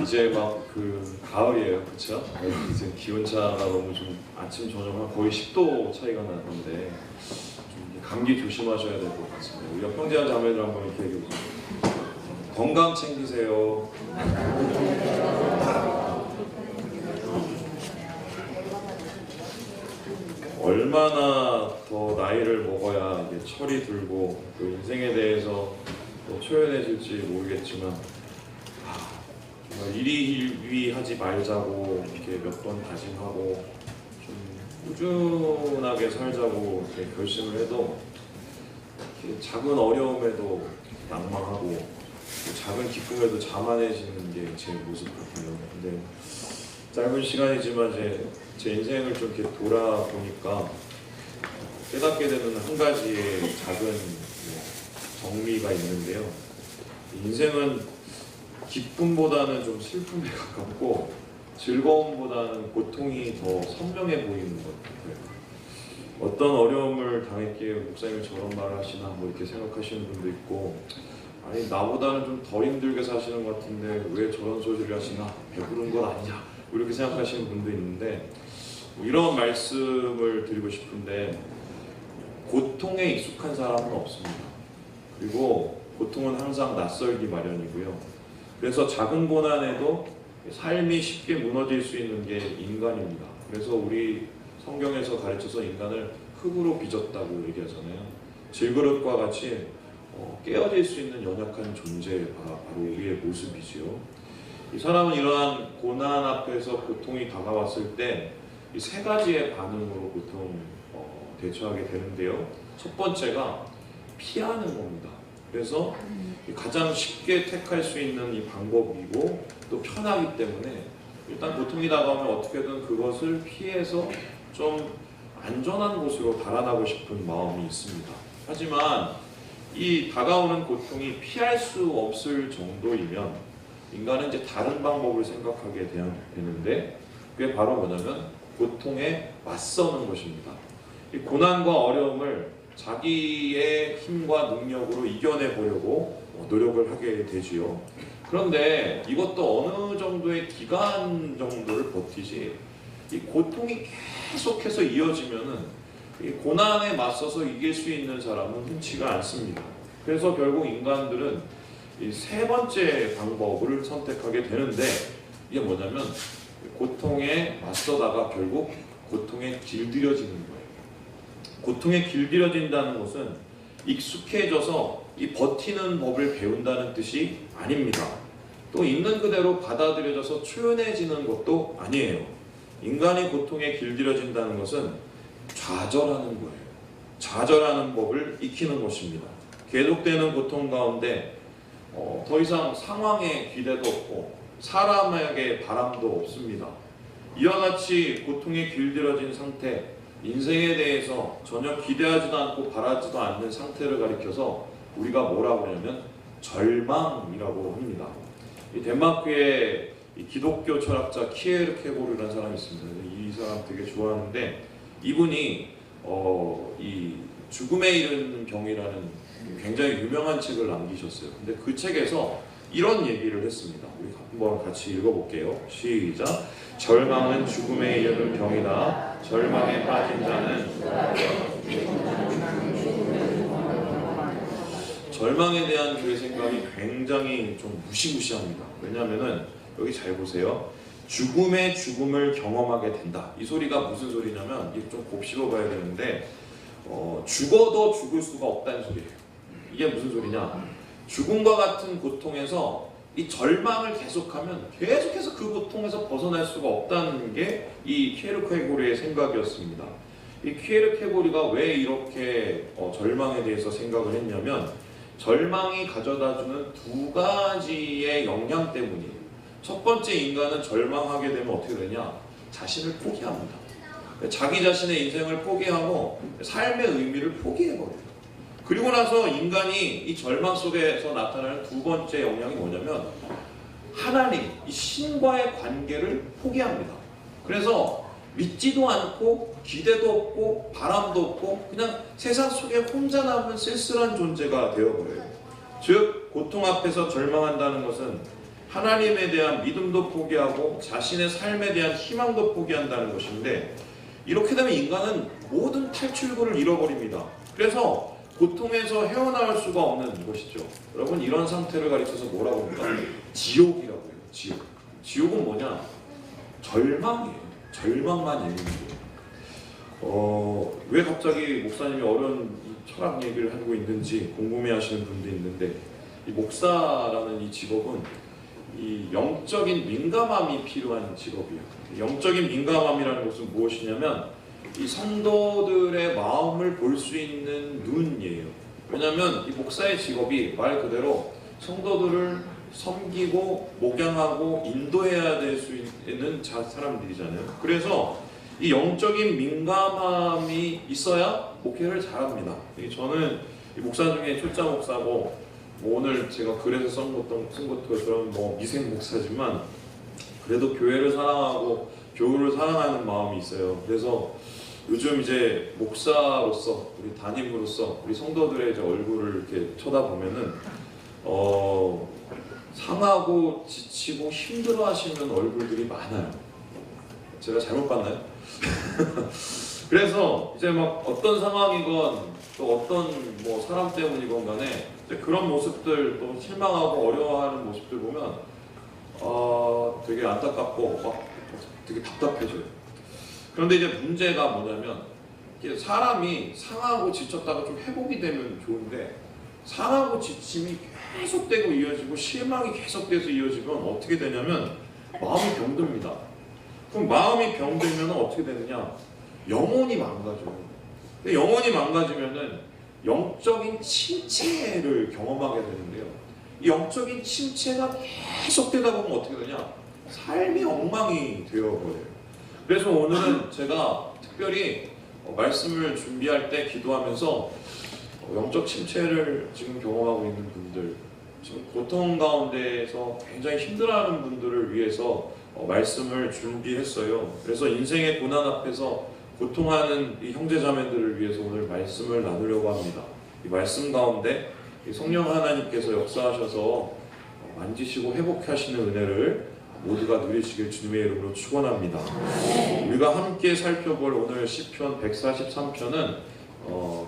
이제 막 가을이에요, 그렇죠? 이제 기온차가 너무 좀 아침 저녁은 거의 10도 차이가 나는데 좀 감기 조심하셔야 될 것 같습니다. 우리 형제와 자매들 한번 이렇게 얘기해 보세요. 건강 챙기세요. 얼마나 더 나이를 먹어야 이게 철이 들고 또 인생에 대해서 또 초연해질지 모르겠지만 정말 이리일위 하지 말자고 이렇게 몇 번 다짐하고 좀 꾸준하게 살자고 이렇게 결심을 해도 이렇게 작은 어려움에도 낭망하고 작은 기쁨에도 자만해지는 게 제 모습 같아요. 근데 짧은 시간이지만 제 인생을 좀 이렇게 돌아보니까 깨닫게 되는 한 가지의 작은 정리가 있는데요. 인생은 기쁨보다는 좀 슬픔에 가깝고 즐거움보다는 고통이 더 선명해 보이는 것 같아요. 어떤 어려움을 당했기에 목사님이 저런 말을 하시나 뭐 이렇게 생각하시는 분도 있고, 아니 나보다는 좀 덜 힘들게 사시는 것 같은데 왜 저런 소리를 하시나, 배부른 건 아니냐 이렇게 생각하시는 분도 있는데, 이런 말씀을 드리고 싶은데 고통에 익숙한 사람은 없습니다. 그리고 고통은 항상 낯설기 마련이고요. 그래서 작은 고난에도 삶이 쉽게 무너질 수 있는 게 인간입니다. 그래서 우리 성경에서 가르쳐서 인간을 흙으로 빚었다고 얘기하잖아요. 질그릇과 같이 깨어질 수 있는 연약한 존재가 바로 우리의 모습이지요. 이 사람은 이러한 고난 앞에서 고통이 다가왔을 때 이 세 가지의 반응으로 보통 대처하게 되는데요. 첫 번째가 피하는 겁니다. 그래서 가장 쉽게 택할 수 있는 이 방법이고 또 편하기 때문에 일단 고통이 다가오면 어떻게든 그것을 피해서 좀 안전한 곳으로 달아나고 싶은 마음이 있습니다. 하지만 이 다가오는 고통이 피할 수 없을 정도이면 인간은 이제 다른 방법을 생각하게 되는데, 그게 바로 뭐냐면 고통에 맞서는 것입니다. 이 고난과 어려움을 자기의 힘과 능력으로 이겨내 보려고 노력을 하게 되지요. 그런데 이것도 어느 정도의 기간 정도를 버티지, 이 고통이 계속해서 이어지면은 이 고난에 맞서서 이길 수 있는 사람은 흔치가 않습니다. 그래서 결국 인간들은 이 세 번째 방법을 선택하게 되는데, 이게 뭐냐면 고통에 맞서다가 결국 고통에 길들여지는 거예요. 고통에 길들여진다는 것은 익숙해져서 이 버티는 법을 배운다는 뜻이 아닙니다. 또 있는 그대로 받아들여져서 초연해지는 것도 아니에요. 인간이 고통에 길들여진다는 것은 좌절하는 거예요. 좌절하는 법을 익히는 것입니다. 계속되는 고통 가운데 더 이상 상황에 기대도 없고 사람에게 바람도 없습니다. 이와 같이 고통에 길들여진 상태, 인생에 대해서 전혀 기대하지도 않고 바라지도 않는 상태를 가리켜서 우리가 뭐라고 하냐면 절망이라고 합니다. 이 덴마크의 이 기독교 철학자 키에르케고르라는 사람이 있습니다. 이 사람 되게 좋아하는데, 이분이 이 죽음에 이르는 병이라는 굉장히 유명한 책을 남기셨어요. 근데 그 책에서 이런 얘기를 했습니다. 우리 한번 같이 읽어볼게요. 시작. 절망은 죽음에 이르는 병이다. 절망에 빠진 자는 절망에 대한 그의 생각이 굉장히 좀 무시무시합니다. 왜냐하면은 여기 잘 보세요. 죽음의 죽음을 경험하게 된다. 이 소리가 무슨 소리냐면, 이게 좀 곱씹어 봐야 되는데, 죽어도 죽을 수가 없다는 소리예요. 이게 무슨 소리냐? 죽음과 같은 고통에서 이 절망을 계속하면 계속해서 그 고통에서 벗어날 수가 없다는 게 이 키에르케고르의 생각이었습니다. 이 키에르케고르가 왜 이렇게 절망에 대해서 생각을 했냐면, 절망이 가져다주는 두 가지의 영향 때문이에요. 첫 번째, 인간은 절망하게 되면 어떻게 되냐? 자신을 포기합니다. 자기 자신의 인생을 포기하고 삶의 의미를 포기해버려요. 그리고 나서 인간이 이 절망 속에서 나타나는 두 번째 영향이 뭐냐면, 하나님, 이 신과의 관계를 포기합니다. 그래서 믿지도 않고 기대도 없고 바람도 없고 그냥 세상 속에 혼자 남은 쓸쓸한 존재가 되어버려요. 즉 고통 앞에서 절망한다는 것은 하나님에 대한 믿음도 포기하고 자신의 삶에 대한 희망도 포기한다는 것인데, 이렇게 되면 인간은 모든 탈출구를 잃어버립니다. 그래서 고통에서 헤어나올 수가 없는 것이죠. 여러분, 이런 상태를 가리켜서 뭐라고 합니까? 지옥이라고 해요. 지옥. 지옥은 뭐냐? 절망이에요. 절망만 있는 거예요. 왜 갑자기 목사님이 어려운 철학 얘기를 하고 있는지 궁금해하시는 분도 있는데, 이 목사라는 이 직업은 이 영적인 민감함이 필요한 직업이에요. 영적인 민감함이라는 것은 무엇이냐면 이 성도들의 마음을 볼 수 있는 눈이에요. 왜냐하면 이 목사의 직업이 말 그대로 성도들을 섬기고 목양하고 인도해야 될 수 있는 사람들이잖아요. 그래서 이 영적인 민감함이 있어야 목회를 잘합니다. 저는 이 목사 중에 출자 목사고, 오늘 제가 글에서 쓴 것도 그런 미생 목사지만 그래도 교회를 사랑하고 교우를 사랑하는 마음이 있어요. 그래서 요즘 이제 목사로서, 우리 담임으로서 우리 성도들의 이제 얼굴을 이렇게 쳐다보면은 상하고 지치고 힘들어하시는 얼굴들이 많아요. 제가 잘못 봤나요? 그래서 이제 막 어떤 상황이건 또 어떤 사람 때문이건 간에 그런 모습들, 또 실망하고 어려워하는 모습들 보면 되게 안타깝고 막 되게 답답해져요. 그런데 이제 문제가 뭐냐면, 사람이 상하고 지쳤다가 좀 회복이 되면 좋은데, 상하고 지침이 계속되고 이어지고 실망이 계속돼서 이어지면 어떻게 되냐면 마음이 병듭니다. 그럼 마음이 병들면 어떻게 되느냐? 영혼이 망가져요. 근데 영혼이 망가지면은 영적인 침체를 경험하게 되는데요. 이 영적인 침체가 계속되다 보면 어떻게 되냐? 삶이 엉망이 되어버려요. 그래서 오늘은 제가 특별히 말씀을 준비할 때 기도하면서 영적 침체를 지금 경험하고 있는 분들, 지금 고통 가운데에서 굉장히 힘들어하는 분들을 위해서 말씀을 준비했어요. 그래서 인생의 고난 앞에서 고통하는 이 형제자매들을 위해서 오늘 말씀을 나누려고 합니다. 이 말씀 가운데 성령 하나님께서 역사하셔서 만지시고 회복하시는 은혜를 모두가 누리시길 주님의 이름으로 축원합니다. 우리가 함께 살펴볼 오늘 시편 143편은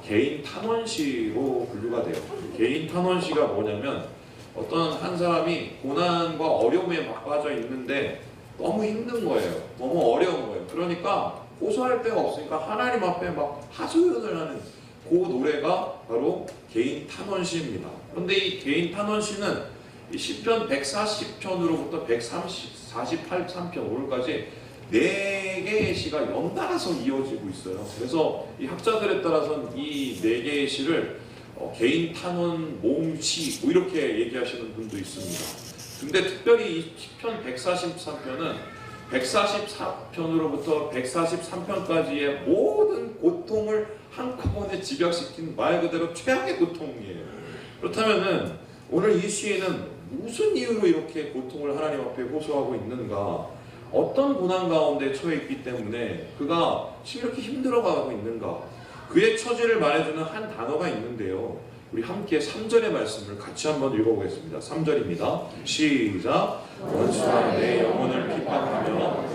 개인 탄원시로 분류가 돼요. 개인 탄원시가 뭐냐면, 어떤 한 사람이 고난과 어려움에 막 빠져 있는데 너무 힘든 거예요. 너무 어려운 거예요. 그러니까 호소할 데가 없으니까 하나님 앞에 막 하소연을 하는 그 노래가 바로 개인 탄원시입니다. 그런데 이 개인 탄원시는 이 시편 140편으로부터 143편 오늘까지 4개의 시가 연달아서 이어지고 있어요. 그래서 이 학자들에 따라서는 이 4개의 시를 개인 탄원 모음시 이렇게 얘기하시는 분도 있습니다. 근데 특별히 이 시편 143편은 144편으로부터 143편까지의 모든 고통을 한꺼번에 집약시킨 말 그대로 최악의 고통이에요. 그렇다면은 오늘 이 시인은 무슨 이유로 이렇게 고통을 하나님 앞에 호소하고 있는가? 어떤 고난 가운데 처해 있기 때문에 그가 지금 이렇게 힘들어가고 있는가? 그의 처지를 말해주는 한 단어가 있는데요. 우리 함께 3절의 말씀을 같이 한번 읽어보겠습니다. 3절입니다. 시작! 원수가 내 영혼을 핍박하며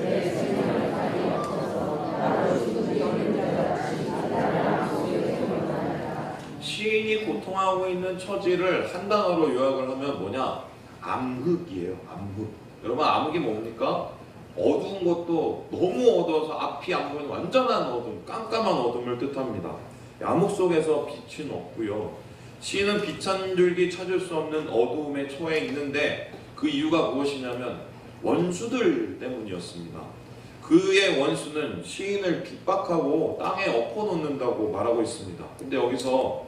시인이 고통하고 있는 처지를 한 단어로 요약을 하면 뭐냐? 암흑이에요. 암흑. 여러분, 암흑이 뭡니까? 어두운 것도 너무 어두워서 앞이 안 보이는 완전한 어둠, 깜깜한 어둠을 뜻합니다. 암흑 속에서 빛은 없고요. 시인은 빛 한 줄기 찾을 수 없는 어두움에 처해 있는데 그 이유가 무엇이냐면 원수들 때문이었습니다. 그의 원수는 시인을 핍박하고 땅에 엎어놓는다고 말하고 있습니다. 근데 여기서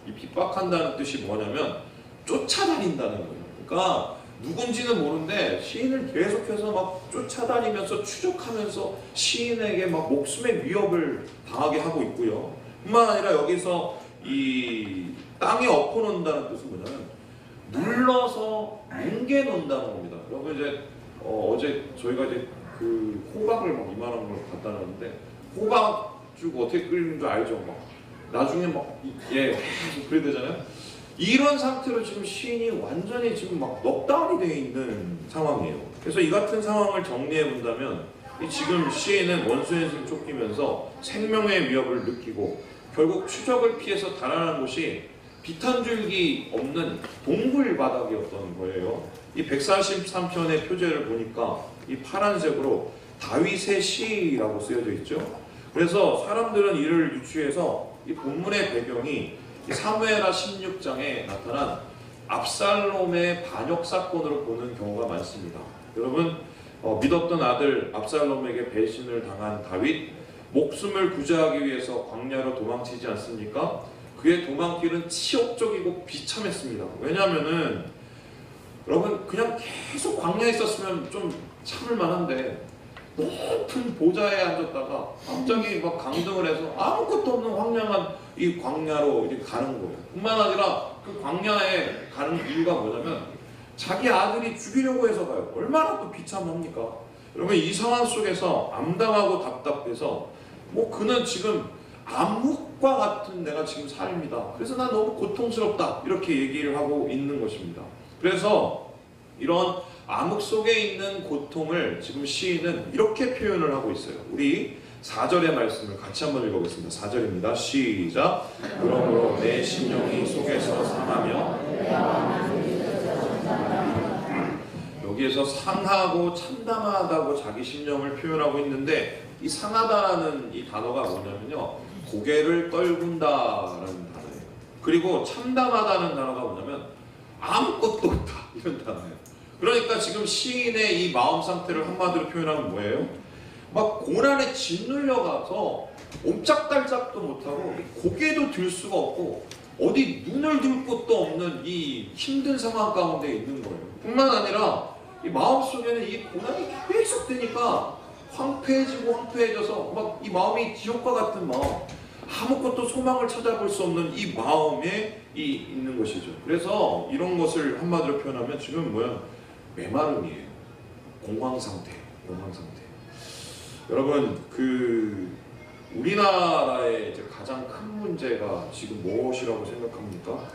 이 핍박한다는 뜻이 뭐냐면 쫓아다닌다는 거예요. 그러니까 누군지는 모르는데 시인을 계속해서 막 쫓아다니면서 추적하면서 시인에게 막 목숨의 위협을 당하게 하고 있고요. 뿐만 아니라 여기서 이 땅에 엎어놓는다는 뜻은 뭐냐면 눌러서 뭉개놓는다는 겁니다. 여러분 이제 어제 저희가 이제 그 호박을 막 이만한 걸 갖다 놨는데 호박 쭉 어떻게 끓이는 줄 알죠? 막 나중에 막 예, 그래야 되잖아요. 이런 상태로 지금 시인이 완전히 지금 막 넉다운이 되어 있는 상황이에요. 그래서 이 같은 상황을 정리해 본다면 지금 시인은 원수연승 쫓기면서 생명의 위협을 느끼고 결국 추적을 피해서 달아난 곳이 빛 한 줄기 없는 동굴 바닥이었던 거예요. 이 143편의 표제를 보니까 이 파란색으로 다윗의 시라고 쓰여져 있죠. 그래서 사람들은 이를 유추해서 이 본문의 배경이 사무엘하 16장에 나타난 압살롬의 반역 사건으로 보는 경우가 많습니다. 여러분, 믿었던 아들 압살롬에게 배신을 당한 다윗, 목숨을 구제하기 위해서 광야로 도망치지 않습니까? 그의 도망길은 치욕적이고 비참했습니다. 왜냐하면은 여러분, 그냥 계속 광야에 있었으면 좀 참을 만한데 높은 보좌에 앉았다가 갑자기 막 강등을 해서 아무것도 없는 황량한 이 광야로 이제 가는 거예요. 뿐만 아니라 그 광야에 가는 이유가 뭐냐면 자기 아들이 죽이려고 해서 가요. 얼마나 또 비참합니까? 여러분, 이 상황 속에서 암담하고 답답해서 그는 지금 암흑과 같은 내가 지금 삶이다. 그래서 난 너무 고통스럽다. 이렇게 얘기를 하고 있는 것입니다. 그래서 이런 암흑 속에 있는 고통을 지금 시인은 이렇게 표현을 하고 있어요. 우리 4절의 말씀을 같이 한번 읽어보겠습니다. 4절입니다. 시작. 그러므로 내 심령이 속에서 상하며, 여기에서 상하고 참담하다고 자기 심령을 표현하고 있는데, 이 상하다라는 이 단어가 뭐냐면요, 고개를 떨군다라는 단어예요. 그리고 참담하다는 단어가 뭐냐면 아무것도 없다, 이런 단어예요. 그러니까 지금 시인의 이 마음 상태를 한마디로 표현하면 뭐예요? 막 고난에 짓눌려가서 옴짝달짝도 못하고 고개도 들 수가 없고 어디 눈을 들 곳도 없는 이 힘든 상황 가운데 있는 거예요. 뿐만 아니라 이 마음속에는 이 고난이 계속 되니까 황폐해져서 막 이 마음이 지옥과 같은 마음, 아무것도 소망을 찾아볼 수 없는 이 마음에 있는 것이죠. 그래서 이런 것을 한마디로 표현하면 지금 메마름이에요. 공황 상태. 여러분, 우리나라의 이제 가장 큰 문제가 지금 무엇이라고 생각합니까?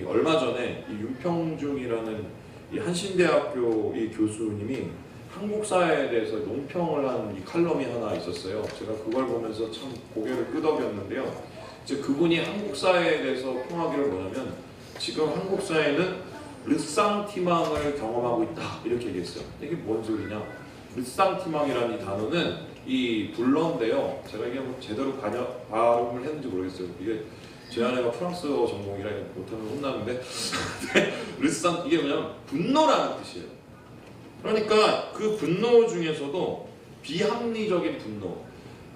얼마 전에 이 윤평중이라는 이 한신대학교 이 교수님이 한국 사회에 대해서 논평을 한 이 칼럼이 하나 있었어요. 제가 그걸 보면서 참 고개를 끄덕였는데요. 이제 그분이 한국 사회에 대해서 평하기를 뭐냐면 지금 한국 사회는 르상티망을 경험하고 있다, 이렇게 얘기했어요. 이게 뭔 소리냐? 르상티망이라는 이 단어는 이 불러인데요. 제가 이게 제대로 발음을 했는지 모르겠어요. 이게 제 아내가 프랑스어 전공이라 못하면 혼나는데 르상, 이게 뭐냐면 분노라는 뜻이에요. 그러니까 그 분노 중에서도 비합리적인 분노,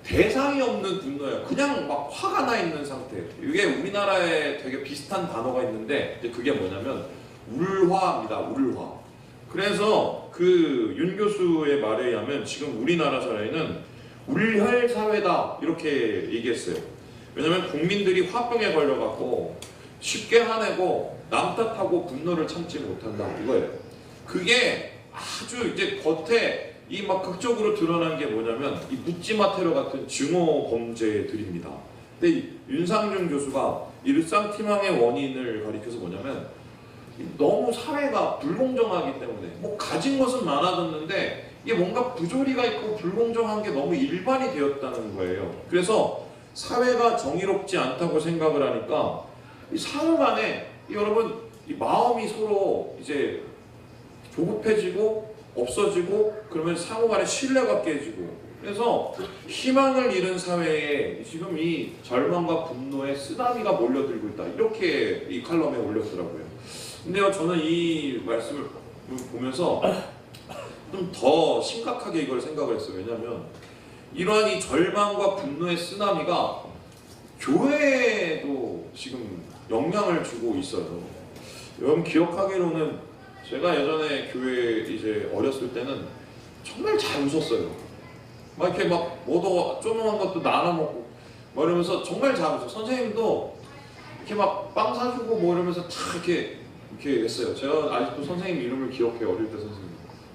대상이 없는 분노예요. 그냥 막 화가 나 있는 상태. 이게 우리나라에 되게 비슷한 단어가 있는데 그게 뭐냐면 울화입니다. 울화. 그래서 그 윤 교수의 말에 의하면 지금 우리나라 사회는 울혈 사회다, 이렇게 얘기했어요. 왜냐면 국민들이 화병에 걸려갖고 쉽게 화내고 남 탓하고 분노를 참지 못한다, 이거예요. 그게 아주 이제 겉에 이 막 극적으로 드러난 게 뭐냐면 이 묻지마 테러 같은 증오 범죄들입니다. 근데 윤상중 교수가 이 르상티망의 원인을 가리켜서 뭐냐면 너무 사회가 불공정하기 때문에 가진 것은 많아졌는데 이게 뭔가 부조리가 있고 불공정한 게 너무 일반이 되었다는 거예요. 그래서 사회가 정의롭지 않다고 생각을 하니까 이 상호 간에 여러분 이 마음이 서로 이제 조급해지고 없어지고, 그러면 상호 간에 신뢰가 깨지고, 그래서 희망을 잃은 사회에 지금 이 절망과 분노의 쓰나미가 몰려들고 있다, 이렇게 이 칼럼에 올렸더라고요. 근데요, 저는 이 말씀을 보면서 좀 더 심각하게 이걸 생각을 했어요. 왜냐하면 이러한 이 절망과 분노의 쓰나미가 교회에도 지금 영향을 주고 있어요. 여러분 기억하기로는 제가 예전에 교회 이제 어렸을 때는 정말 잘 웃었어요. 막 이렇게 막 뭐도 조그만 것도 나눠 먹고 뭐 이러면서 정말 잘 웃었어요. 선생님도 이렇게 막 빵 사주고 뭐 이러면서 다 이렇게 했어요. 제가 아직도 선생님 이름을 기억해요. 어릴 때 선생님.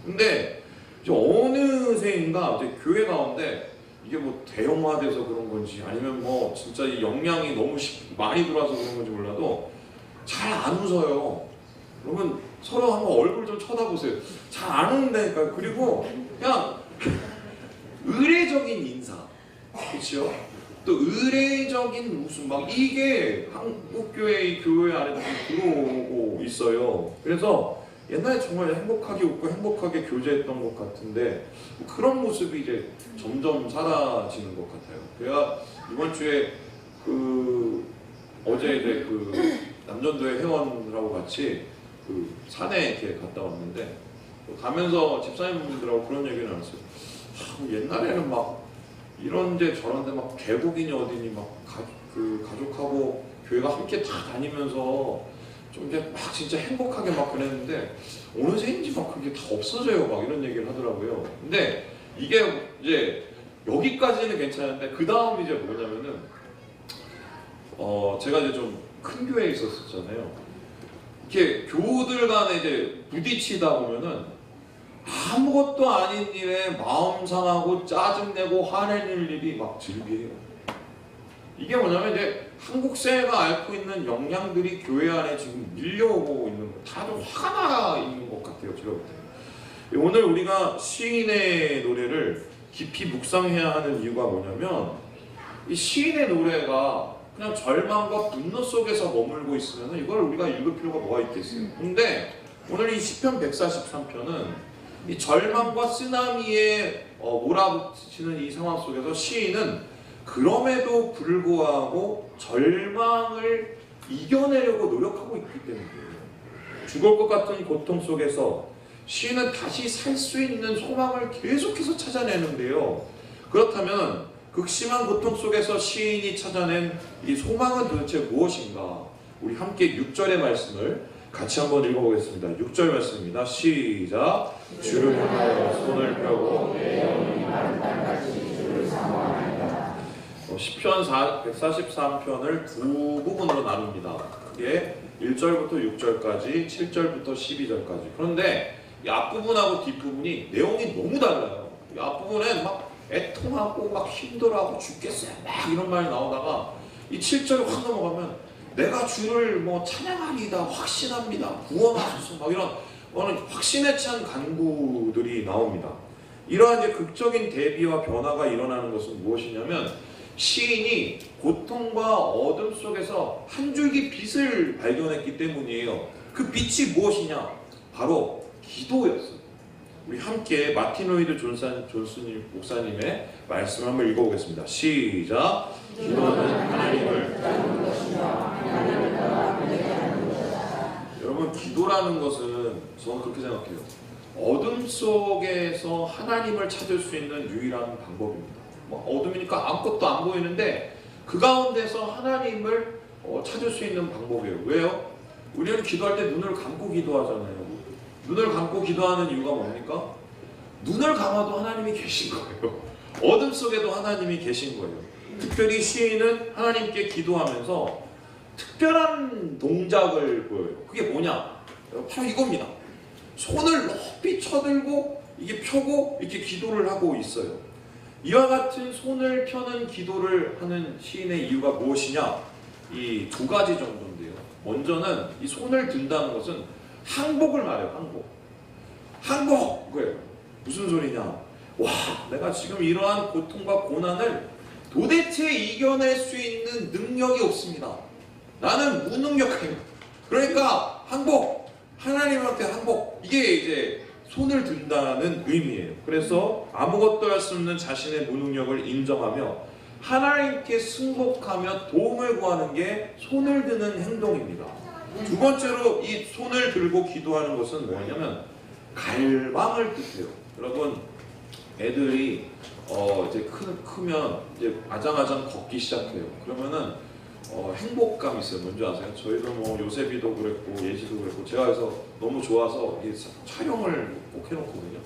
근데 이제 어느새인가 이제 교회 가운데 이게 뭐 대형화돼서 그런 건지 아니면 뭐 진짜 이 영향이 너무 많이 들어와서 그런 건지 몰라도 잘 안 웃어요. 그러면 서로 한번 얼굴 좀 쳐다보세요. 잘 안 웃는다니까요. 그리고 그냥 의례적인 인사, 그렇죠? 또 의례적인 웃음, 막 이게 한국교회 교회 안에 들어오고 있어요. 그래서 옛날에 정말 행복하게 웃고 행복하게 교제했던 것 같은데 그런 모습이 이제 점점 사라지는 것 같아요. 제가 이번 주에 어제 이제 남전도의 회원들하고 같이 산에 이렇게 갔다 왔는데 가면서 집사님들하고 그런 얘기를 나눴어요. 옛날에는 막 이런데 저런데 막 계곡이니 어디니 막 가족하고 교회가 함께 다 다니면서 좀 이제 막 진짜 행복하게 막 그랬는데 어느새인지 막 그게 다 없어져요. 막 이런 얘기를 하더라고요. 근데 이게 이제 여기까지는 괜찮은데 그 다음 이제 뭐냐면은 제가 이제 좀 큰 교회에 있었잖아요. 이렇게 교우들 간에 이제 부딪히다 보면은 아무것도 아닌 일에 마음 상하고 짜증내고 화내는 일이 막 즐비해요. 이게 뭐냐면 이제 한국 사회가 앓고 있는 영향들이 교회 안에 지금 밀려오고 있는 거, 다들 화가 나 있는 것 같아요. 제가 볼 때. 오늘 우리가 시인의 노래를 깊이 묵상해야 하는 이유가 뭐냐면 이 시인의 노래가 그냥 절망과 분노 속에서 머물고 있으면 이걸 우리가 읽을 필요가 뭐가 있겠어요. 근데 오늘 이 시편 143편은 이 절망과 쓰나미에 몰아붙이는 이 상황 속에서 시인은 그럼에도 불구하고 절망을 이겨내려고 노력하고 있기 때문이에요. 죽을 것 같은 고통 속에서 시인은 다시 살 수 있는 소망을 계속해서 찾아내는데요. 그렇다면 극심한 고통 속에서 시인이 찾아낸 이 소망은 도대체 무엇인가? 우리 함께 6절의 말씀을 같이 한번 읽어보겠습니다. 6절 말씀입니다. 시작! 주를 향하여 손을 펴고 시편 143편을 두 부분으로 나눕니다. 그게 1절부터 6절까지, 7절부터 12절까지. 그런데 이 앞부분하고 뒷부분이 내용이 너무 달라요. 이 앞부분엔 막 애통하고 막 힘들어하고 죽겠어요 막 이런 말이 나오다가 이 7절을 확 넘어가면 내가 주를 뭐 찬양하리이다 확신합니다 구원하소서 막 이런 확신에 찬 간구들이 나옵니다. 이러한 이제 극적인 대비와 변화가 일어나는 것은 무엇이냐면 시인이 고통과 어둠 속에서 한 줄기 빛을 발견했기 때문이에요. 그 빛이 무엇이냐? 바로 기도였어요. 우리 함께 마틴 로이드 존슨 목사님의 말씀 한번 읽어보겠습니다. 시작! 기도는 하나님을 따르는 것이며 하나님을 따라 회개하는 것이다. 여러분, 기도라는 것은 저는 그렇게 생각해요. 어둠 속에서 하나님을 찾을 수 있는 유일한 방법입니다. 어둠이니까 아무것도 안 보이는데 그 가운데서 하나님을 찾을 수 있는 방법이에요. 왜요? 우리는 기도할 때 눈을 감고 기도하잖아요. 눈을 감고 기도하는 이유가 뭡니까? 눈을 감아도 하나님이 계신 거예요. 어둠 속에도 하나님이 계신 거예요. 특별히 시인은 하나님께 기도하면서 특별한 동작을 보여요. 그게 뭐냐? 바로 이겁니다. 손을 높이 쳐들고 이게 펴고 이렇게 기도를 하고 있어요. 이와 같은 손을 펴는 기도를 하는 시인의 이유가 무엇이냐? 이 두 가지 정도인데요. 먼저는 이 손을 든다는 것은 항복을 말해요. 항복! 그래요. 무슨 소리냐? 와, 내가 지금 이러한 고통과 고난을 도대체 이겨낼 수 있는 능력이 없습니다. 나는 무능력해요. 그러니까 항복! 하나님한테 항복! 이게 이제 손을 든다는 의미예요. 그래서 아무것도 할 수 없는 자신의 무능력을 인정하며 하나님께 승복하며 도움을 구하는 게 손을 드는 행동입니다. 두 번째로 이 손을 들고 기도하는 것은 뭐냐면 갈망을 뜻해요. 여러분, 애들이 이제 크면 이제 아장아장 걷기 시작해요. 그러면은 행복감이 있어요. 뭔지 아세요? 저희도 뭐 요셉이도 그랬고 예지도 그랬고 제가 그래서 너무 좋아서 촬영을 꼭 해놓거든요.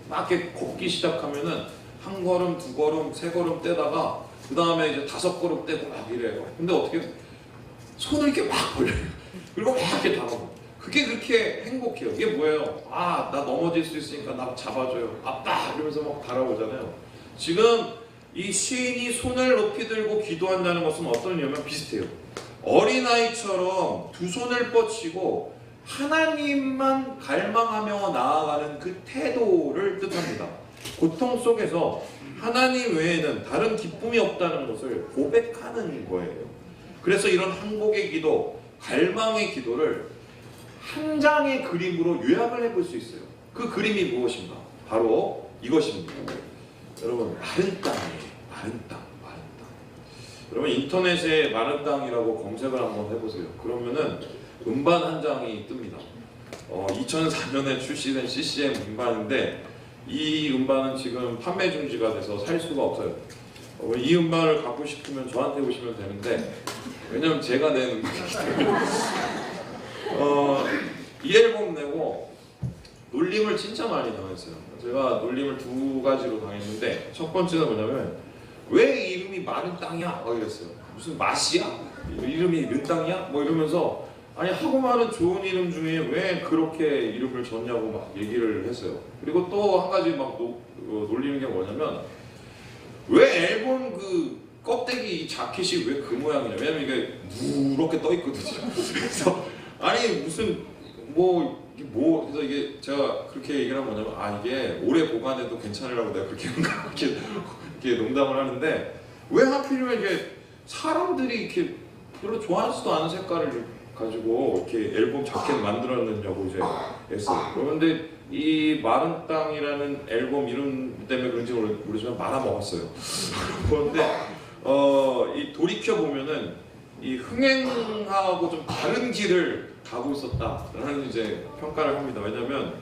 막 이렇게 걷기 시작하면은 한 걸음, 두 걸음, 세 걸음 떼다가 그 다음에 이제 5걸음 떼고 막 이래요. 근데 어떻게 해요? 손을 이렇게 막 벌려요. 그리고 막 이렇게 다가요. 그게 그렇게 행복해요. 이게 뭐예요? 아, 나 넘어질 수 있으니까 나 잡아줘요. 아빠! 이러면서 막 달아오잖아요. 지금 이 시인이 손을 높이 들고 기도한다는 것은 어떤 의미냐면 비슷해요. 어린아이처럼 두 손을 뻗치고 하나님만 갈망하며 나아가는 그 태도를 뜻합니다. 고통 속에서 하나님 외에는 다른 기쁨이 없다는 것을 고백하는 거예요. 그래서 이런 항복의 기도, 갈망의 기도를 한 장의 그림으로 요약을 해볼 수 있어요. 그 그림이 무엇인가? 바로 이것입니다. 여러분, 마른 땅이에요. 마른 땅, 마른 땅. 여러분, 인터넷에 마른 땅이라고 검색을 한번 해보세요. 그러면은 음반 한 장이 뜹니다. 2004년에 출시된 CCM 음반인데 이 음반은 지금 판매 중지가 돼서 살 수가 없어요. 이 음반을 갖고 싶으면 저한테 오시면 되는데, 왜냐면 제가 낸 음반이기 때문에. 이 앨범 내고 놀림을 진짜 많이 당했어요. 제가 놀림을 두 가지로 당했는데, 첫 번째가 뭐냐면 왜 이름이 마른 땅이야? 막 이랬어요. 무슨 맛이야? 이름이 른 땅이야? 뭐 이러면서, 아니 하고 많은 좋은 이름 중에 왜 그렇게 이름을 줬냐고 막 얘기를 했어요. 그리고 또 한 가지 막 놀리는 게 뭐냐면, 왜 앨범 그 껍데기 자켓이 왜 그 모양이냐? 왜냐면 이게 누렇게 떠 있거든요. 그래서 아니 무슨 그래서 이게 제가 그렇게 얘기를 한 뭐냐면, 이게 오래 보관해도 괜찮으라고 내가 그렇게 이렇게 농담을 하는데, 왜 하필이면 이게 사람들이 이렇게 별로 좋아하지도 않은 색깔을 가지고 이렇게 앨범 자켓 만들었느냐고 이제 했어요. 그런데 이 마른 땅이라는 앨범 이름 때문에 그런지 모르지만 말아 먹었어요. 그런데 이 돌이켜 보면은 이 흥행하고 좀 다른 길을 가고 있었다라는 이제 평가를 합니다. 왜냐면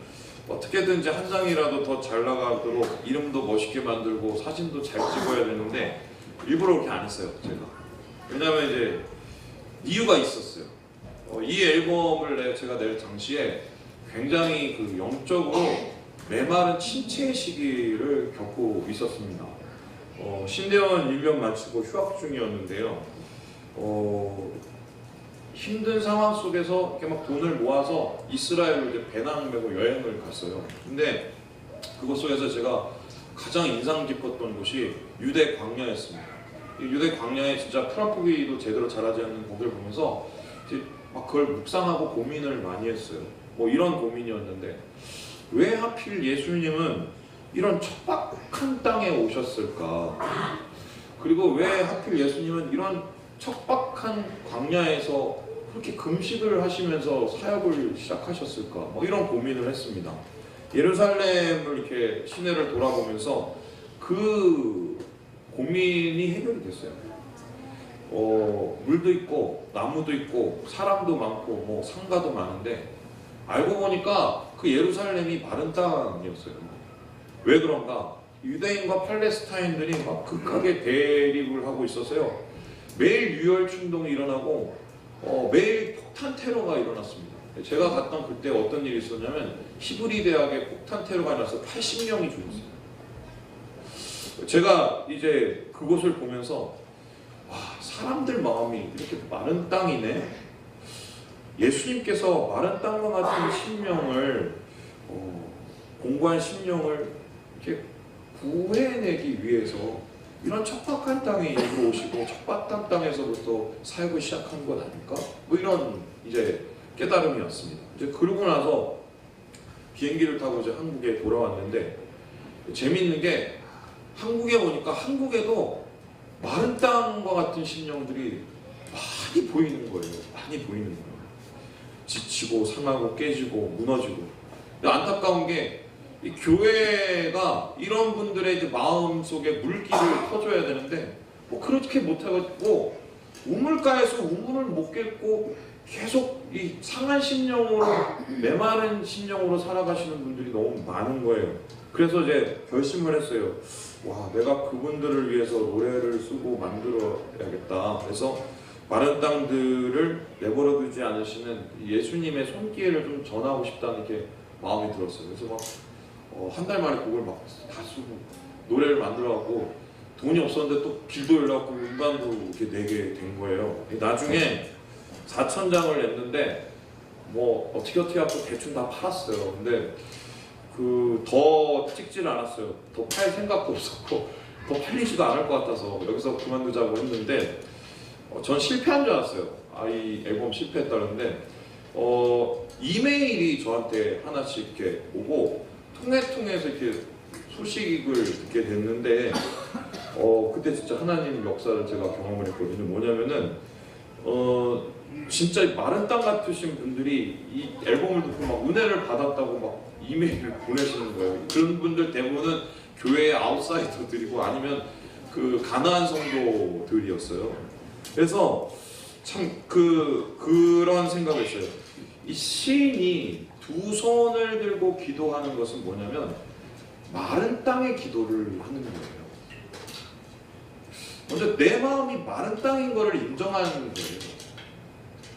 어떻게든 이제 한 장이라도 더 잘 나가도록 이름도 멋있게 만들고 사진도 잘 찍어야 되는데 일부러 그렇게 안 했어요, 제가. 왜냐면 이제 이유가 있었어요. 이 앨범을 제가 낼 당시에 굉장히 그 영적으로 메마른 침체 시기를 겪고 있었습니다. 신대원 1년 마치고 휴학 중이었는데요. 힘든 상황 속에서 이렇게 막 돈을 모아서 이스라엘로 이제 배낭 메고 여행을 갔어요. 근데 그곳 속에서 제가 가장 인상 깊었던 곳이 유대 광야였습니다. 이 유대 광야에 진짜 풀한포기도 제대로 자라지 않는 곡을 보면서 이제 막 그걸 묵상하고 고민을 많이 했어요. 뭐 이런 고민이었는데, 왜 하필 예수님은 이런 척박한 땅에 오셨을까? 그리고 왜 하필 예수님은 이런 척박한 광야에서 그렇게 금식을 하시면서 사역을 시작하셨을까? 뭐 이런 고민을 했습니다. 예루살렘을 이렇게 시내를 돌아보면서 그 고민이 해결이 됐어요. 물도 있고 나무도 있고 사람도 많고 뭐 상가도 많은데, 알고 보니까 그 예루살렘이 마른 땅이었어요. 왜 그런가? 유대인과 팔레스타인들이 막 극하게 대립을 하고 있어서요. 매일 유혈 충동이 일어나고 매일 폭탄 테러가 일어났습니다. 제가 갔던 그때 어떤 일이 있었냐면, 히브리 대학에 폭탄 테러가 일어나서 80명이 죽었어요. 제가 이제 그곳을 보면서 사람들 마음이 이렇게 마른 땅이네. 예수님께서 마른 땅과 같은 심령을 공고한 심령을 이렇게 구해내기 위해서 이런 척박한 땅에 오시고 척박한 땅에서부터 사역을 시작한 것 아닐까? 뭐 이런 이제 깨달음이 왔습니다. 이제 그러고 나서 비행기를 타고 이제 한국에 돌아왔는데, 재밌는 게 한국에 오니까 한국에도 마른 땅과 같은 심령들이 많이 보이는 거예요. 많이 보이는 거예요. 지치고 상하고 깨지고 무너지고. 근데 안타까운 게 이 교회가 이런 분들의 이제 마음 속에 물기를 터줘야 되는데, 뭐 그렇게 못해가지고 우물가에서 우물을 못 깼고 계속 이 상한 심령으로, 메마른 심령으로 살아가시는 분들이 너무 많은 거예요. 그래서 이제 결심을 했어요. 내가 그분들을 위해서 노래를 쓰고 만들어야겠다. 그래서 마른 땅들을 내버려 두지 않으시는 예수님의 손길을 좀 전하고 싶다는 게 마음이 들었어요. 그래서 막 한 달 만에 곡을 막 다 쓰고 노래를 만들어갖고, 돈이 없었는데 또 빌도 열려갖고 음반도 이렇게 내게 된 거예요. 나중에 4,000장을 냈는데 뭐 어떻게 하고 대충 다 팔았어요. 근데 더 찍지를 않았어요. 더 팔 생각도 없었고 더 팔리지도 않을 것 같아서 여기서 그만두자고 했는데, 전 실패한 줄 알았어요. 아이 앨범 실패했다는데 이메일이 저한테 하나씩 이렇게 오고 통해서 이렇게 소식을 듣게 됐는데 그때 진짜 하나님 역사를 제가 경험을 했거든요. 뭐냐면은 진짜 마른 땅 같으신 분들이 이 앨범을 듣고 막 은혜를 받았다고 막 이메일을 보내시는 거예요. 그런 분들 대부분은 교회의 아웃사이더들이고 아니면 그 가나안 성도들이었어요. 그래서 참 그런 생각을 했어요. 이 시인이 두 손을 들고 기도하는 것은 뭐냐면 마른 땅의 기도를 하는 거예요. 먼저 내 마음이 마른 땅인 것을 인정하는 거예요.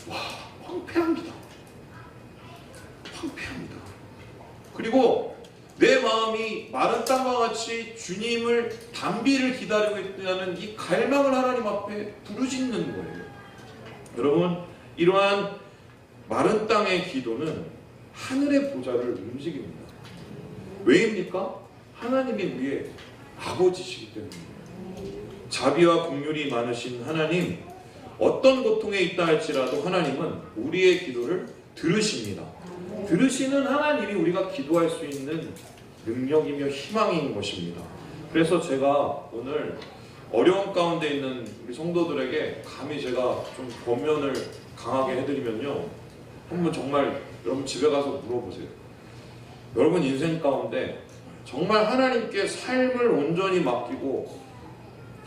와, 황폐합니다. 황폐합니다. 그리고 내 마음이 마른 땅과 같이 주님을 단비를 기다리고 있다는 이 갈망을 하나님 앞에 부르짖는 거예요. 여러분, 이러한 마른 땅의 기도는 하늘의 보좌를 움직입니다. 왜입니까? 하나님이 우리의 아버지시기 때문입니다. 자비와 긍휼이 많으신 하나님, 어떤 고통에 있다 할지라도 하나님은 우리의 기도를 들으십니다. 들으시는 하나님이 우리가 기도할 수 있는 능력이며 희망인 것입니다. 그래서 제가 오늘 어려운 가운데 있는 우리 성도들에게 감히 제가 좀 권면을 강하게 해드리면요, 한번 정말 여러분 집에 가서 물어보세요. 여러분 인생 가운데 정말 하나님께 삶을 온전히 맡기고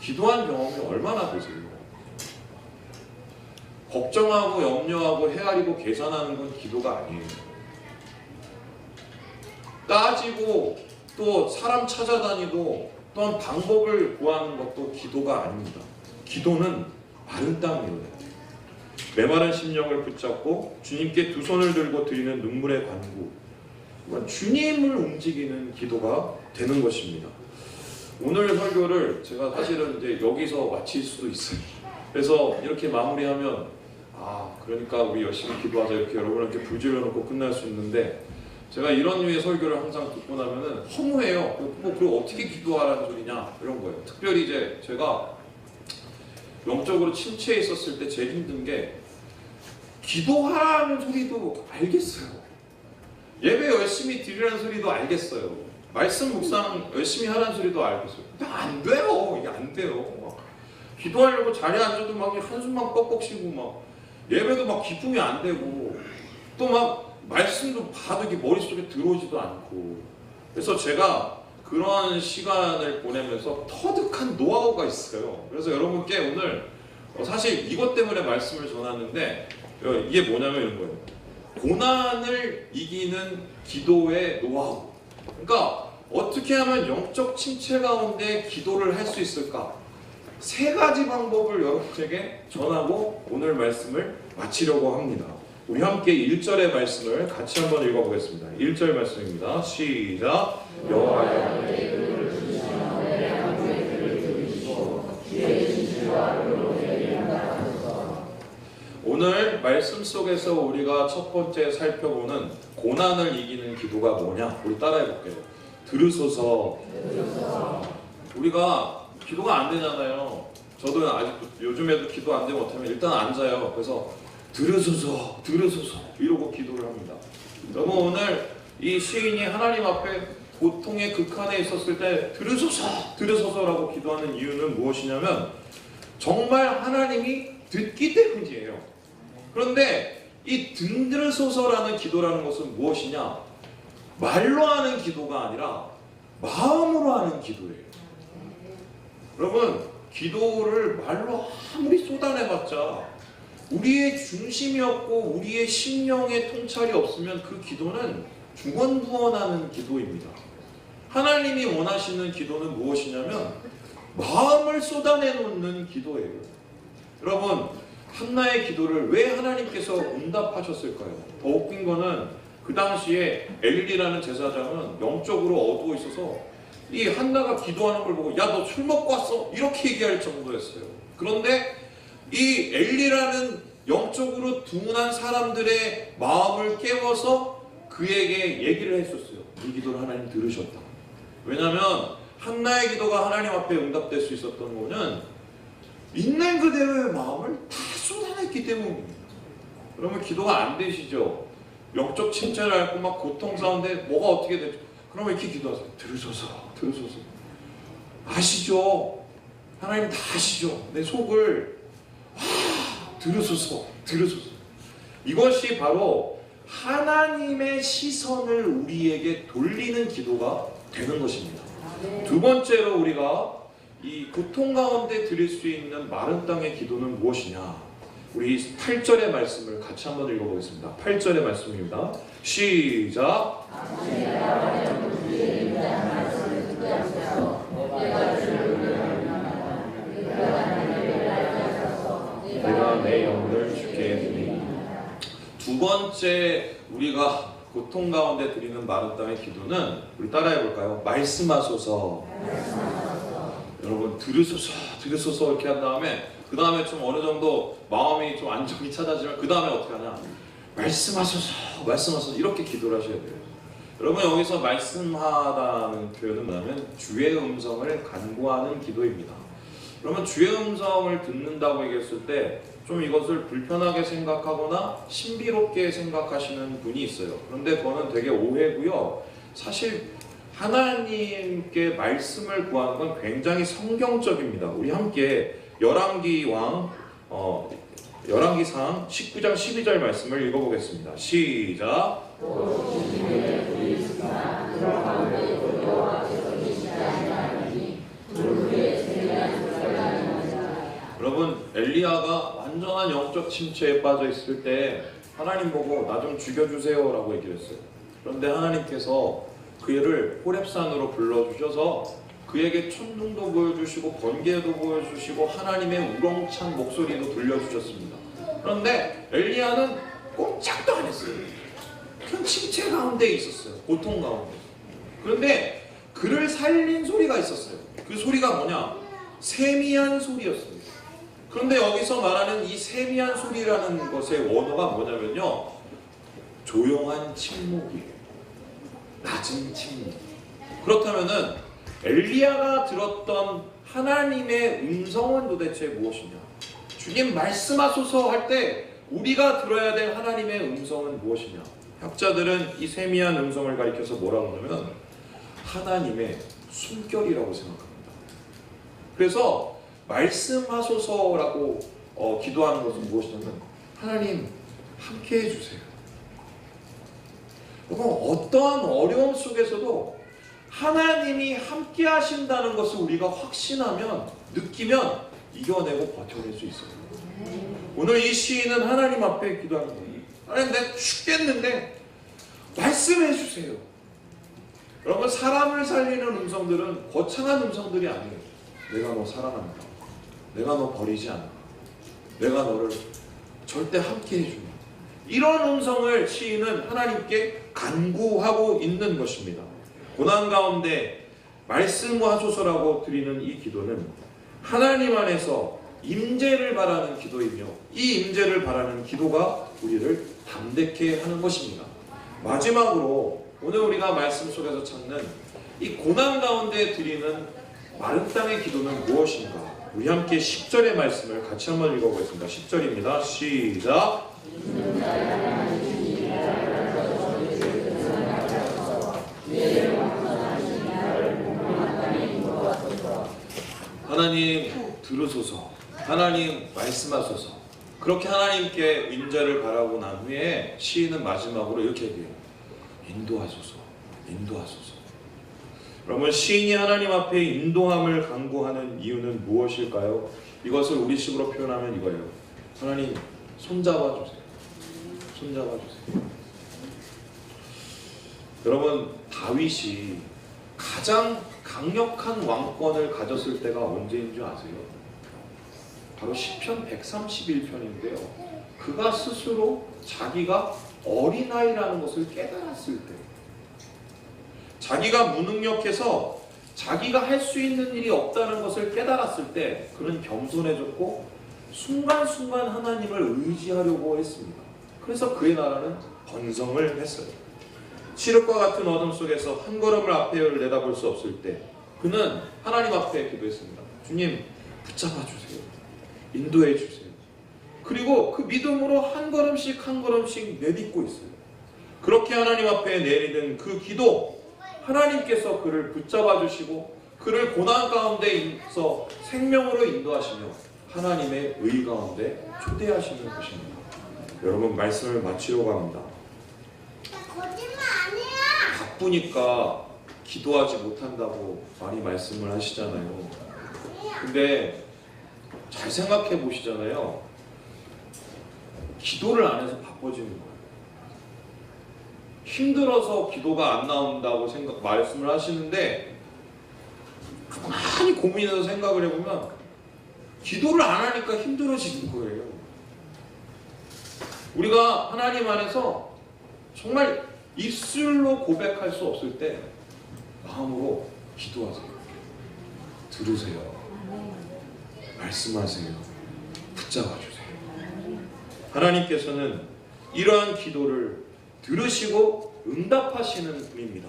기도한 경험이 얼마나 되세요? 걱정하고 염려하고 헤아리고 계산하는 건 기도가 아니에요. 따지고 또 사람 찾아다니고 또한 방법을 구하는 것도 기도가 아닙니다. 기도는 마른 땅이에요. 메마른 심령을 붙잡고 주님께 두 손을 들고 드리는 눈물의 간구, 주님을 움직이는 기도가 되는 것입니다. 오늘 설교를 제가 사실은 이제 여기서 마칠 수도 있어요. 그래서 이렇게 마무리하면 그러니까 우리 열심히 기도하자 이렇게 여러분한테 불질러 놓고 끝날 수 있는데, 제가 이런 류의 설교를 항상 듣고 나면은 허무해요. 그걸 어떻게 기도하라는 소리냐 이런 거예요. 특별히 이제 제가 영적으로 침체에 있었을 때 제일 힘든 게, 기도하라는 소리도 알겠어요. 예배 열심히 드리라는 소리도 알겠어요. 말씀 묵상 열심히 하라는 소리도 알겠어요. 근데 안 돼요. 이게 안 돼요. 막 기도하려고 자리에 앉아도 막 한숨만 뻑뻑 쉬고 막 예배도 막 기쁨이 안 되고 또 막 말씀도 봐도 이게 머릿속에 들어오지도 않고. 그래서 제가 그런 시간을 보내면서 터득한 노하우가 있어요. 그래서 여러분께 오늘 사실 이것 때문에 말씀을 전하는데, 이게 뭐냐면 이런 거예요. 고난을 이기는 기도의 노하우. 그러니까 어떻게 하면 영적 침체 가운데 기도를 할 수 있을까? 세 가지 방법을 여러분에게 전하고 오늘 말씀을 마치려고 합니다. 우리 함께 1절의 말씀을 같이 한번 읽어보겠습니다. 1절 말씀입니다. 시작. 여호와여 오늘 말씀 속에서 우리가 첫 번째 살펴보는 고난을 이기는 기도가 뭐냐? 우리 따라해 볼게요. 들으소서. 우리가 기도가 안 되잖아요. 저도 아직도 요즘에도 기도 안 되면 어떡하면 일단 앉아요. 그래서 들으소서 이러고 기도를 합니다. 여러분, 오늘 이 시인이 하나님 앞에 고통의 극한에 있었을 때 들으소서라고 기도하는 이유는 무엇이냐면 정말 하나님이 듣기 때문이에요. 그런데 이 들으소서라는 기도라는 것은 무엇이냐? 말로 하는 기도가 아니라 마음으로 하는 기도예요. 여러분, 기도를 말로 아무리 쏟아내봤자 우리의 중심이 없고 우리의 심령의 통찰이 없으면 그 기도는 중언부언하는 기도입니다. 하나님이 원하시는 기도는 무엇이냐면 마음을 쏟아내놓는 기도예요. 여러분, 한나의 기도를 왜 하나님께서 응답하셨을까요? 더 웃긴 거는 그 당시에 엘리라는 제사장은 영적으로 어두워 있어서 이 한나가 기도하는 걸 보고 야, 너 술 먹고 왔어? 이렇게 얘기할 정도였어요. 그런데 이 엘리라는 영적으로 둔한 사람들의 마음을 깨워서 그에게 얘기를 했었어요. 이 기도를 하나님 들으셨다. 왜냐하면 한나의 기도가 하나님 앞에 응답될 수 있었던 거는 있는 그대로의 마음을 다 쏟아냈기 때문입니다. 그러면 기도가 안 되시죠? 영적 침체를 앓고 막 고통 가운데 뭐가 어떻게 되죠? 그러면 이렇게 기도하세요. 들으소서, 들으소서. 아시죠? 하나님 다 아시죠? 내 속을 들으소서, 들으소서. 이것이 바로 하나님의 시선을 우리에게 돌리는 기도가 되는 것입니다. 두 번째로 우리가 이 고통 가운데 드릴 수 있는 마른 땅의 기도는 무엇이냐? 우리 8절의 말씀을 같이 한번 읽어보겠습니다. 8절의 말씀입니다. 시작! 내가 내 영혼을 주께 드리니. 두 번째 우리가 고통 가운데 드리는 마른 땅의 기도는 우리 따라해 볼까요? 말씀하소서. 여러분 들으소서, 들으소서 이렇게 한 다음에 그 다음에 좀 어느 정도 마음이 좀 안정이 찾아지면 그 다음에 어떻게 하냐? 말씀하소서, 말씀하소서 이렇게 기도를 하셔야 돼요. 여러분 여기서 말씀하다는 표현은 뭐냐면 주의 음성을 간구하는 기도입니다. 그러면 주의 음성을 듣는다고 얘기했을 때 좀 이것을 불편하게 생각하거나 신비롭게 생각하시는 분이 있어요. 그런데 그거는 되게 오해고요. 사실 하나님께 말씀을 구하는 건 굉장히 성경적입니다. 우리 함께 열왕기상 19장 12절 말씀을 읽어보겠습니다. 시작! 여러분 엘리야가 완전한 영적 침체에 빠져 있을 때 하나님 보고 나 좀 죽여주세요 라고 얘기를 했어요. 그런데 하나님께서 그를 호렙산으로 불러주셔서 그에게 천둥도 보여주시고 번개도 보여주시고 하나님의 우렁찬 목소리도 들려주셨습니다. 그런데 엘리야는 꼼짝도 안 했어요. 그냥 침체 가운데 있었어요. 고통 가운데. 그런데 그를 살린 소리가 있었어요. 그 소리가 뭐냐? 세미한 소리였습니다. 그런데 여기서 말하는 이 세미한 소리라는 것의 원어가 뭐냐면요, 조용한 침묵이에요. 낮은 침묵. 그렇다면은 엘리야가 들었던 하나님의 음성은 도대체 무엇이냐? 주님 말씀하소서 할 때 우리가 들어야 될 하나님의 음성은 무엇이냐? 학자들은 이 세미한 음성을 가리켜서 뭐라고 하냐면 하나님의 숨결이라고 생각합니다. 그래서 말씀하소서라고 기도하는 것은 무엇이냐면 하나님 함께 해주세요. 여러분 어떠한 어려움 속에서도 하나님이 함께 하신다는 것을 우리가 확신하면 느끼면 이겨내고 버텨낼 수 있어요. 오늘 이 시인은 하나님 앞에 기도하는 거예요. 하나님 내가 죽겠는데 말씀해 주세요. 여러분 사람을 살리는 음성들은 거창한 음성들이 아니에요. 내가 너 사랑한다. 내가 너 버리지 않아. 내가 너를 절대 함께 해주마. 이런 음성을 시인은 하나님께 간구하고 있는 것입니다. 고난 가운데 말씀하소서라고 드리는 이 기도는 하나님 안에서 임재를 바라는 기도이며 이 임재를 바라는 기도가 우리를 담대케 하는 것입니다. 마지막으로 오늘 우리가 말씀 속에서 찾는 이 고난 가운데 드리는 마른 땅의 기도는 무엇인가? 우리 함께 10절의 말씀을 같이 한번 읽어보겠습니다. 10절입니다. 시작! 하나님 들으소서. 하나님 말씀하소서. 그렇게 하나님께 임재를 바라고 난 후에 시인은 마지막으로 이렇게 얘기해요. 인도하소서. 인도하소서. 그러면 시인이 하나님 앞에 인도함을 간구하는 이유는 무엇일까요? 이것을 우리식으로 표현하면 이거예요. 하나님 손잡아 주세요. 손잡아 주세요. 여러분 다윗이 가장 강력한 왕권을 가졌을 때가 언제인 줄 아세요? 바로 시편 131편인데요. 그가 스스로 자기가 어린아이라는 것을 깨달았을 때, 자기가 무능력해서 자기가 할 수 있는 일이 없다는 것을 깨달았을 때 그는 겸손해졌고 순간순간 하나님을 의지하려고 했습니다. 그래서 그의 나라는 번성을 했어요. 칠흑과 같은 어둠 속에서 한 걸음을 앞을 내다볼 수 없을 때 그는 하나님 앞에 기도했습니다. 주님 붙잡아 주세요. 인도해 주세요. 그리고 그 믿음으로 한 걸음씩 한 걸음씩 내딛고 있어요. 그렇게 하나님 앞에 내리는 그 기도, 하나님께서 그를 붙잡아 주시고 그를 고난 가운데서 생명으로 인도하시며 하나님의 의 가운데 초대하시는 것입니다. 여러분, 말씀을 마치려고 합니다. 거짓말 아니야. 바쁘니까 기도하지 못한다고 많이 말씀을 하시잖아요. 근데 잘 생각해 보시잖아요. 기도를 안 해서 바빠지는 거예요. 힘들어서 기도가 안 나온다고 말씀을 하시는데 가만히 고민해서 생각을 해보면 기도를 안 하니까 힘들어지는 거예요. 우리가 하나님 안에서 정말 입술로 고백할 수 없을 때 마음으로 기도하세요. 들으세요. 말씀하세요. 붙잡아 주세요. 하나님께서는 이러한 기도를 들으시고 응답하시는 분입니다.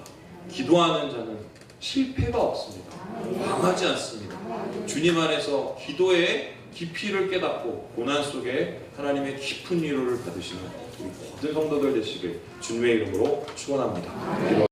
기도하는 자는 실패가 없습니다. 망하지 않습니다. 주님 안에서 기도의 깊이를 깨닫고 고난 속에 하나님의 깊은 위로를 받으시는 우리 모든 성도들 되시길 주님의 이름으로 축원합니다.